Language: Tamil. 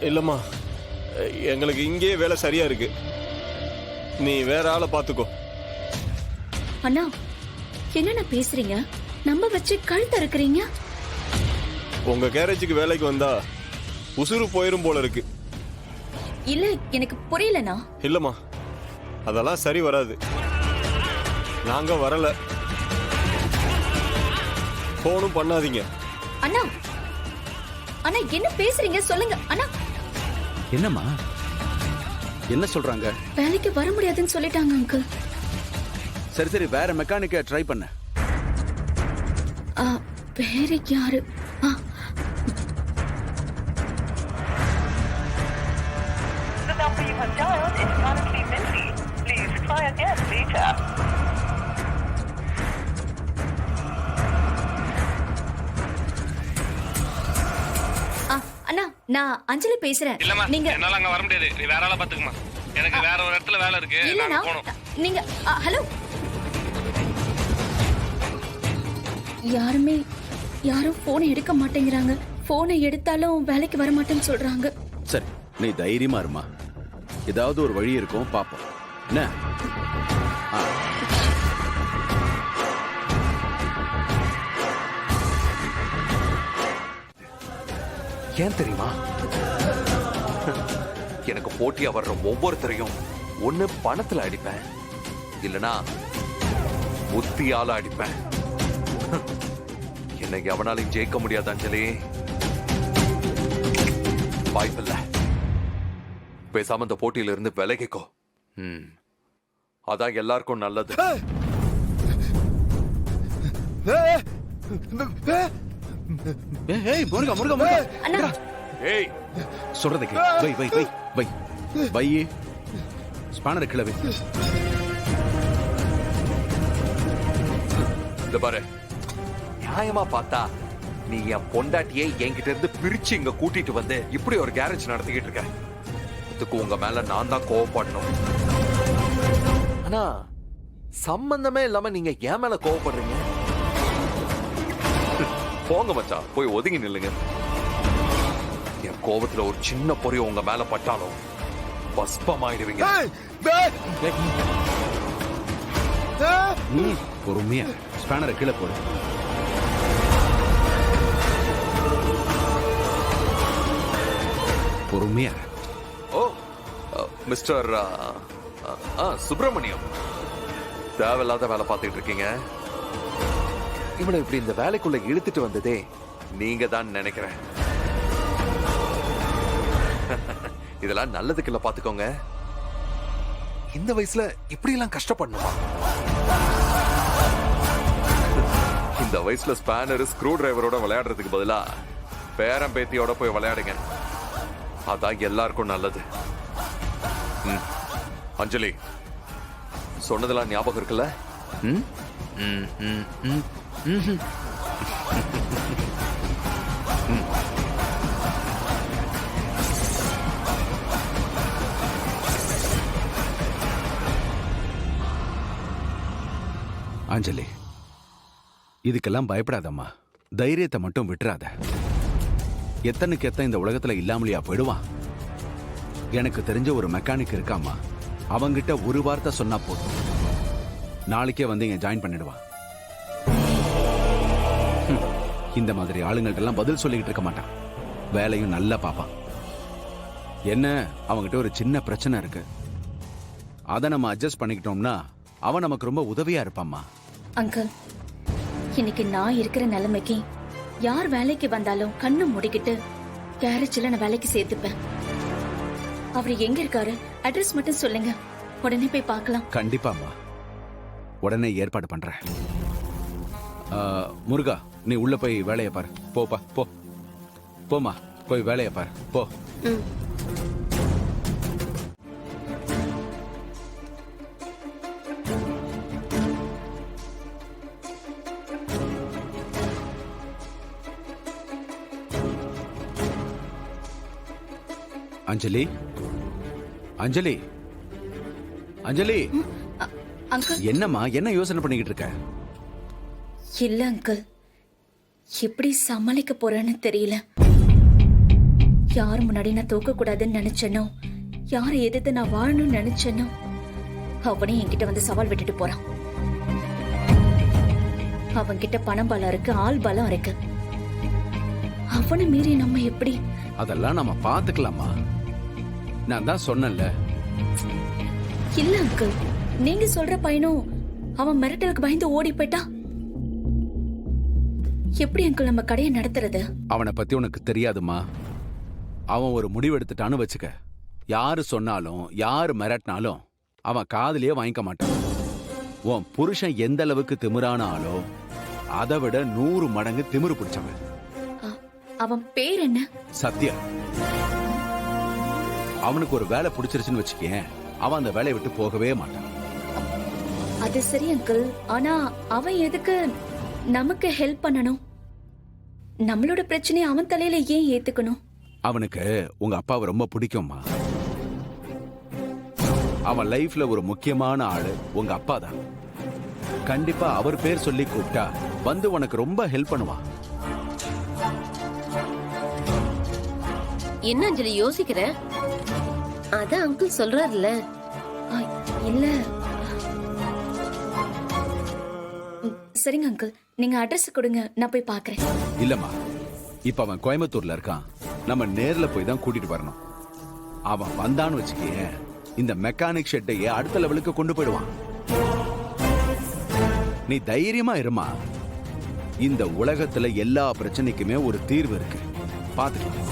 இல்லம்மா, எங்களுக்கு இங்கேயே வேலை சரியா இருக்கு. நீ வேற ஆளை பாத்துக்கோ. அண்ணா, என்னென்ன பேசுறீங்க? நம்ம வச்சு கழுத்த இருக்கிறீங்க. உங்க கேரேஜுக்கு வேலைக்கு வந்தா உசுறு போயிரும் போல இருக்கு. இல்ல, எனக்கு புரியலண்ணா. இல்லம்மா, அதெல்லாம் சரி வராது. நாங்க வரல. போனும் பண்ணாதீங்க. அண்ணா, அண்ணா என்ன பேசுறீங்க சொல்லுங்க அண்ணா. என்னம்மா, என்ன சொல்றாங்க? வேலைக்கு வர முடியாதுன்னு சொல்லிட்டாங்க அங்கிள். சரி சரி, வேற மெக்கானிக்க ட்ரை பண்ண. வேற யாரு? The number you have dialed is currently busy. Please try again later. அண்ணா, நான் அஞ்சலி பேசுறேன். இல்லம்மா, நீங்க என்னால அங்க வர முடியாது. நீ வேற ஆளை பாத்துக்குமா. எனக்கு வேற ஒரு இடத்துல வேலை இருக்கு. இல்லண்ணா, நான் போகணும். நீங்க ஹலோ. யாரும் போனை எடுக்க மாட்டேங்கிறாங்க. போனை எடுத்தாலும் வேலைக்கு வர மாட்டேன்னு சொல்றாங்க. சரி, நீ தைரியமா இருமா. ஏதாவது ஒரு வழி இருக்கும், பாப்போம். என்ன? ஏன் தெரியுமா? எனக்கு போட்டியா வர்ற ஒவ்வொருத்தரையும் ஒண்ணு பணத்துல அடிப்பேன், இல்லனா புத்தியால அடிப்பேன். என்னை எவனாலையும் ஜெயிக்க முடியாது அஞ்சலி. வாய்ப்பில்ல. பேசாம இந்த போட்டியில இருந்து விலகிக்கோ. அதான் எல்லாருக்கும் நல்லது. ஏய் முருகா முருகா முருகா. அண்ணா, ஏய், சொல்றத கேளு. வை வை வை வை வை. ஸ்பானர் கிளவி. இந்த பாரு, நியாயமா பார்த்தா நீ என் பொண்டாட்டியை என்கிட்ட இருந்து பிரிச்சு இங்க கூட்டிட்டு வந்து இப்படி ஒரு கேரேஜ் நடத்திக்கிட்டு இருக்க. இதுக்கு உங்க மேல நான் தான் கோவப்படணும். ஆனா சம்பந்தமே இல்லாம நீங்க என் மேல கோவப்படுறீங்க. போங்க மச்சான், போய் ஒதுங்கி நில்லுங்க. என் கோபத்துல ஒரு சின்ன பொறி உங்க மேல பட்டாலும் பஸ்பமாயிடுவீங்க. பொறுமையா ஸ்பானரை கீழே போடு. பொறுமையா. ஓ, மிஸ்டர் சுப்பிரமணியம், தேவையில்லாத வேலை பார்த்துட்டு இருக்கீங்க. இவனை இப்படி இந்த வேலைக்குள்ள இழுத்துட்டு வந்ததே நீங்க தான் நினைக்கிறேன். இதெல்லாம் நல்லதுக்கு இல்ல, பாத்துக்கோங்க. இந்த வயசுல இப்படி எல்லாம் கஷ்டப்படணுமா? இந்த வயசுல ஸ்பானர் ஸ்க்ரூ டிரைவரோட விளையாடுறதுக்கு பதிலா பேரம் பேத்தியோட போய் விளையாடுங்க. அதான் எல்லாருக்கும் நல்லது. அஞ்சலி, சொன்னதெல்லாம் ஞாபகம் இருக்குல்ல? அஞ்சலி, இதுக்கெல்லாம் பயப்படாதம்மா. தைரியத்தை மட்டும் விட்டுறாத. எத்தனைக்கு எத்தனை இந்த உலகத்துல இல்லாமலையா போயிடுவான். எனக்கு தெரிஞ்ச ஒரு மெக்கானிக் இருக்காமா. அவங்கிட்ட ஒரு வார்த்தை சொன்னா போதும், நாளைக்கே வந்து இங்க ஜாயின் பண்ணிடுவான். இந்த மாதிரி ஆளுங்கள்ட்ட எல்லாம் பதில் சொல்லிக்கிட்டு இருக்க மாட்டான். வேலையும் நல்லா பார்ப்பான். என்ன, அவங்கிட்ட ஒரு சின்ன பிரச்சனை இருக்கு. அதை நம்ம அட்ஜஸ்ட் பண்ணிக்கிட்டோம்னா அவன் நமக்கு ரொம்ப உதவியா இருப்பாம்மா. அங்கிள், இன்னைக்கு நான் இருக்கிற நிலைமைக்கு யார் வேலைக்கு வந்தாலும் கண்ணு மூடிக்கிட்டு கேரேஜ்ல நான் வேலைக்கு சேர்த்துப்பேன். அவர் எங்க இருக்காரு, அட்ரஸ் மட்டும் சொல்லுங்க, உடனே போய் பார்க்கலாம். கண்டிப்பாம்மா, உடனே ஏற்பாடு பண்றேன். முருகா, நீ உள்ள போய் வேலையை பாரு. போப்பா, போ போமா, போய் வேலையை பாரு, போ. அஞ்சலி, அஞ்சலி, அஞ்சலி. அங்கிள், என்னம்மா, என்ன யோசனை பண்ணிக்கிட்டு இருக்க? இல்ல அங்கிள், எப்படி சமாளிக்க போறேன்னு தெரியல. யார் முன்னாடி நான் தூக்க கூடாதுன்னு நினைச்சேனோ, யாரை எதிர்த்து நான் வாழணும்னு நினைச்சேனோ, அவனே என்கிட்ட வந்து சவால் விட்டுட்டு போறான். அவன்கிட்ட பணம் பலம் இருக்கு, ஆள் பலம் இருக்கு. அவனை மீறி நம்ம எப்படி? அதெல்லாம் நம்ம பாத்துக்கலாமா? நான் தான் சொன்னேன்ல. இல்ல அங்கிள், நீங்க சொல்ற பையனும் அவன் மிரட்டலுக்கு பயந்து ஓடி போயிட்டா எப்படி அங்கிள் நம்ம கடையை நடத்துறது? அவனை பத்தி உனக்கு தெரியாதுமா. அவன் ஒரு முடிவு எடுத்துட்டான்னு வச்சுக்க, யாரு சொன்னாலும் யாரு மிரட்டினாலும் அவன் காதுலயே வாங்கிக்க மாட்டான். உன் புருஷன் எந்த அளவுக்கு திமிரான ஆளோ அதை விட 100 மடங்கு திமிரு பிடிச்சவன். அவன் பேர் என்ன? சத்யா. அவனுக்கு ஒரு வேலை பிடிச்சிருச்சுன்னு வச்சுக்கேன், அவன் அந்த வேலையை விட்டு போகவே மாட்டான். அது சரி அங்கிள், ஆனா அவன் எதுக்கு நமக்கு ஹெல்ப் பண்ணணும்? நம்மளோட பிரச்சனையை அவன் தலையில ஏன் ஏத்துக்கணும்? அவனுக்கு உங்க அப்பாவை ரொம்ப பிடிக்கும்மா. அவன் லைஃப்ல ஒரு முக்கியமான ஆளு உங்க அப்பா தான். கண்டிப்பா அவர் பேர் சொல்லி கூப்பிட்டா வந்து உனக்கு ரொம்ப ஹெல்ப் பண்ணுவான். என்ன அஞ்சலி யோசிக்கிற? அதான் அங்கிள் சொல்றாருல்ல. இல்ல. சரிங்க அங்கிள், நீங்க அட்ரஸ் கொடுங்க, நான் போய் பாக்குறேன். இல்லம்மா, இப்ப அவன் கோயம்புத்தூர்ல இருக்கான். நம்ம நேர்ல போய் தான் கூட்டிட்டு வரணும். அவன் வந்தான்னு வச்சுக்கே, இந்த மெக்கானிக் ஷெட்டையே அடுத்த லெவலுக்கு கொண்டு போயிடுவான். நீ தைரியமா இருமா. இந்த உலகத்துல எல்லா பிரச்சனைக்குமே ஒரு தீர்வு இருக்கு. பாத்துக்கலாம்.